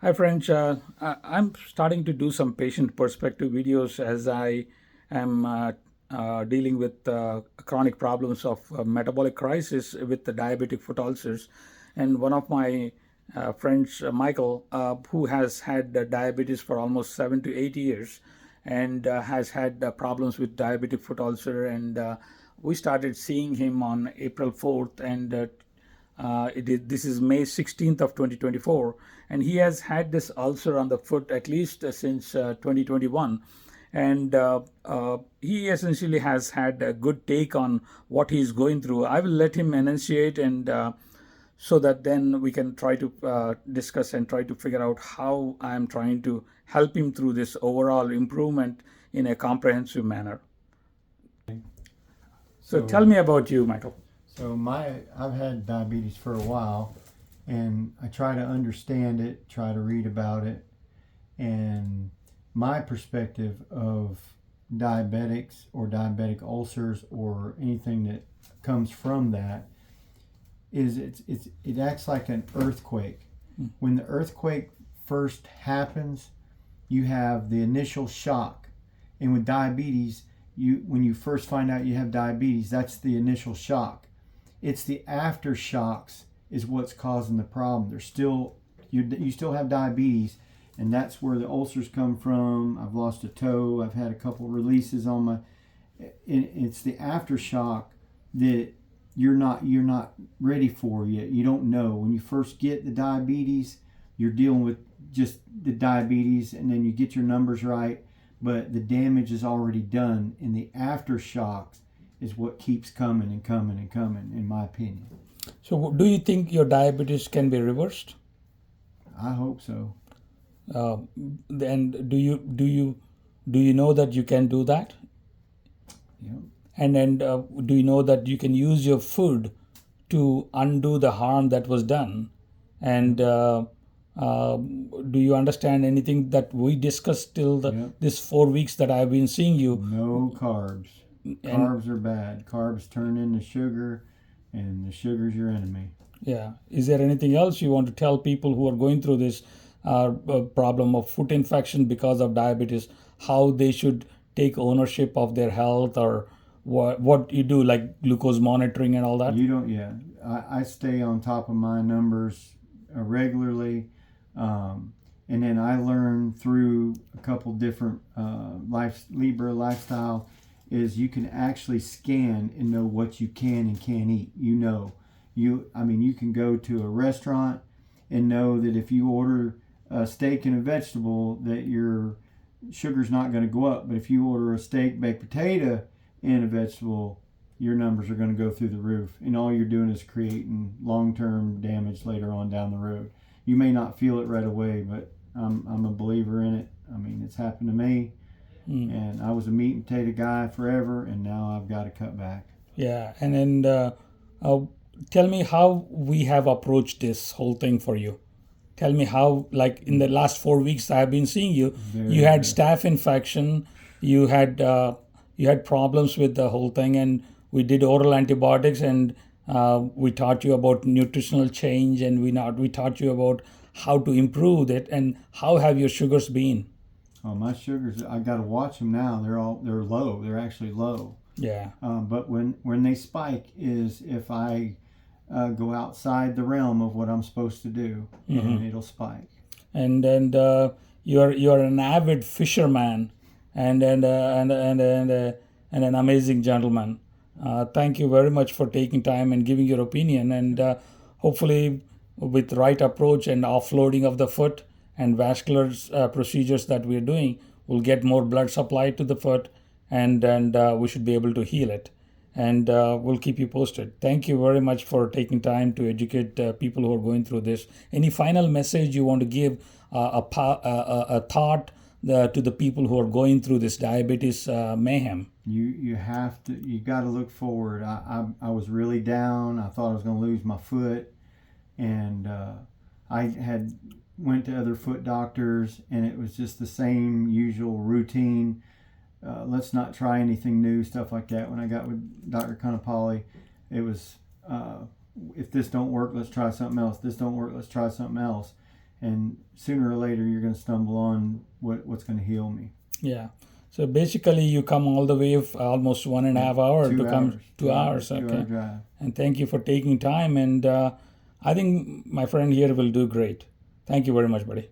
Hi, friends. I'm starting to do some patient perspective videos as I am dealing with chronic problems of metabolic crisis with the diabetic foot ulcers. And one of my friends, Michael, who has had diabetes for almost 7 to 8 years and has had problems with diabetic foot ulcer. And we started seeing him on April 4th. And this is May 16th of 2024, and he has had this ulcer on the foot at least since 2021. And he essentially has had a good take on what he's going through. I will let him enunciate, and so that then we can try to discuss and try to figure out how I'm trying to help him through this overall improvement in a comprehensive manner. So tell So, me about you, Michael. I've had diabetes for a while, and I try to understand it, try to read about it, and my perspective of diabetics or diabetic ulcers or anything that comes from that is it acts like an earthquake. When the earthquake first happens, you have the initial shock, and with diabetes, when you first find out you have diabetes, that's the initial shock. It's the aftershocks is what's causing the problem. There's still you still have diabetes, and that's where the ulcers come from. I've lost a toe. I've had a couple releases on my. It's the aftershock that you're not ready for yet. You don't know when you first get the diabetes. You're dealing with just the diabetes, and then you get your numbers right, but the damage is already done, and the aftershocks is what keeps coming and coming and coming, in my opinion. So, do you think your diabetes can be reversed? I hope so. Uh, and do you know that you can do that? Yeah. And do you know that you can use your food to undo the harm that was done? And do you understand anything that we discussed till Yep. this 4 weeks that I've been seeing you? No carbs. And Carbs are bad. Carbs turn into sugar, and the sugar's your enemy. yeah, is there anything else you want to tell people who are going through this problem of foot infection because of diabetes? How they should take ownership of their health, or what you do, like glucose monitoring and all that? You don't, yeah. I stay on top of my numbers regularly. And then I learned through a couple different Libra lifestyle is you can actually scan and know what you can and can't eat. You can go to a restaurant and know that if you order a steak and a vegetable, that your sugar's not going to go up. But if you order a steak, baked potato, and a vegetable, your numbers are going to go through the roof. And all you're doing is creating long-term damage later on down the road. You may not feel it right away, but I'm a believer in it. I mean, it's happened to me, and I was a meat and potato guy forever, and now I've got to cut back. Yeah, and then uh, tell me how we have approached this whole thing for you. Tell me how, like in the last 4 weeks I have been seeing you, you Very had bad. staph infection, you had problems with the whole thing, and we did oral antibiotics, and we taught you about nutritional change, and we taught you about how to improve it, and how have your sugars been? Oh, my sugars, I got to watch them now. They're low. They're actually low. Yeah. But when they spike is if I go outside the realm of what I'm supposed to do, and it'll spike. And you're an avid fisherman, and an amazing gentleman. Thank you very much for taking time and giving your opinion, and hopefully with right approach and offloading of the foot and vascular procedures that we're doing, we'll get more blood supply to the foot, and we should be able to heal it, and we'll keep you posted. Thank you very much for taking time to educate people who are going through this. Any final message you want to give, a thought to the people who are going through this diabetes mayhem? You got to look forward. I was really down. I thought I was going to lose my foot, and I had went to other foot doctors, and it was just the same usual routine. Let's not try anything new, stuff like that. When I got with Dr. Kanapali, it was if this don't work, let's try something else. This don't work, let's try something else. and sooner or later you're going to stumble on what's going to heal me. Yeah. So basically, you come all the way of almost 1.5 hours to come 2 hours. 2 hour Okay. drive. And thank you for taking time. And I think my friend here will do great. Thank you very much, buddy.